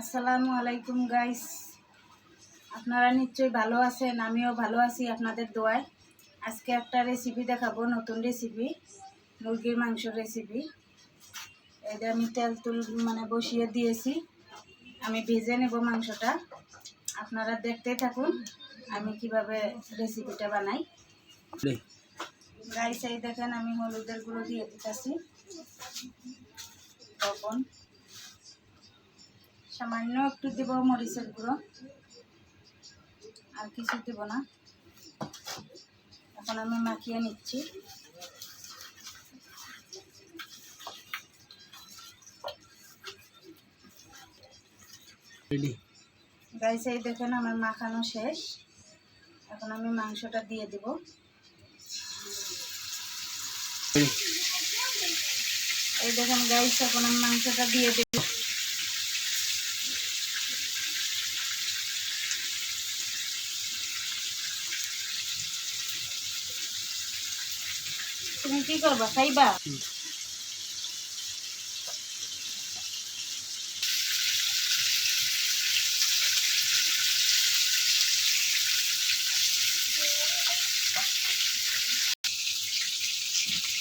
আসসালামু আলাইকুম গাইস, আপনারা নিশ্চয়ই ভালো আছেন। আমিও ভালো আছি আপনাদের দোয়ায়। আজকে একটা রেসিপি দেখাবো, নতুন রেসিপি, মুরগির মাংসের রেসিপি। এটা আমি তেল বসিয়ে দিয়েছি, আমি ভেজে নেব মাংসটা। আপনারা দেখতে থাকুন আমি কিভাবে রেসিপিটা বানাই। গাইস এই দেখেন, আমি হলুদের গুঁড়ো দিয়ে দিতেছি, লবণ সামান্য একটু দিব, মরিচের গুঁড়ো, আর কিছু দিব না। এখন আমি মাখিয়ে নিচ্ছি। গাইস এই দেখেন, আমার মাখানো শেষ। এখন আমি মাংসটা দিয়ে দিব। এই দেখেন গাইস, এখন আমি মাংসটা দিয়ে দেব। তুমি কি করবা, খাইবা?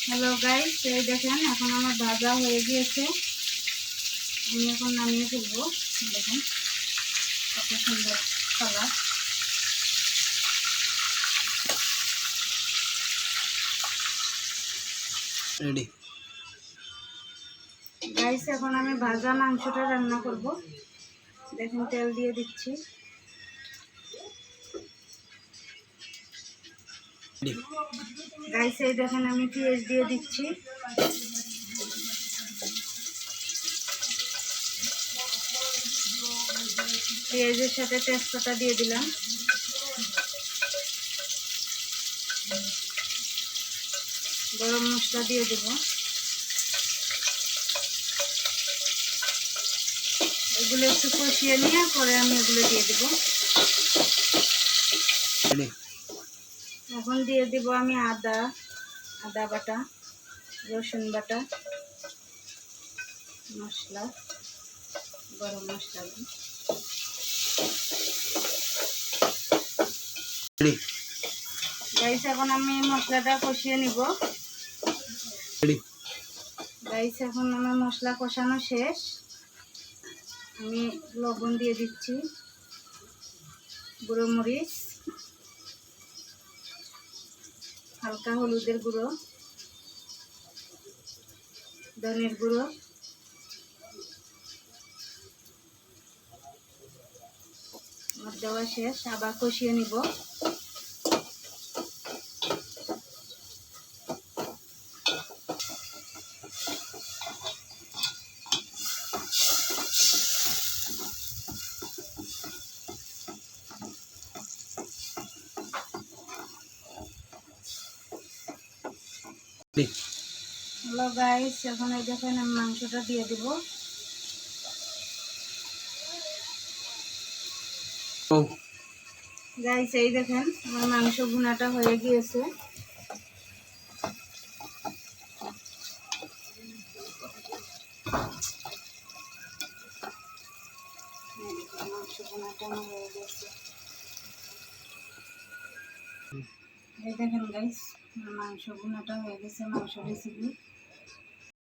হ্যালো গাইস, এই দেখেন এখন আমার ভাজা হয়ে গিয়েছে। আমি এখন নামিয়ে ফেলবো। দেখেন কত সুন্দর কালার। রেডি গাইস, এখন আমি ভাজা মাংসটা রান্না করব। দেখেন তেল দিয়ে দিচ্ছি। গাইস এই দেখেন, আমি পেঁয়াজ দিয়ে দিচ্ছি। পেঁয়াজের সাথে তেজপাতা দিয়ে দিলাম। গরম মশলা দিয়ে দেব। এগুলো একটু কষিয়ে নিয়ে পরে আমি এগুলো দিয়ে দেব। এখন দিয়ে দেব আমি আদা বাটা, রসুন বাটা, মশলা, গরম মশলা। গাইস এখন আমি মশলাটা কষিয়ে নিব। গাইস এখন আমার মশলা কষানো শেষ। আমি লবণ দিয়ে দিচ্ছি, গুঁড়ো মরিচ, হালকা হলুদের গুঁড়ো, ধনের গুঁড়ো, আমার দেওয়া শেষ। আবার কষিয়ে নিব। হ্যালো গাইস, এখন এই দেখেন আমি মাংসটা দিয়ে দেব। গাইস এই দেখেন, আমার মাংস ভুনাটা হয়ে গিয়েছে। মাংস ভুনাটা আমার হয়ে গেছে। এই দেখেন গাইস, মাংস ভুনাটা হয়ে গেছে, মাংস রেসিপি।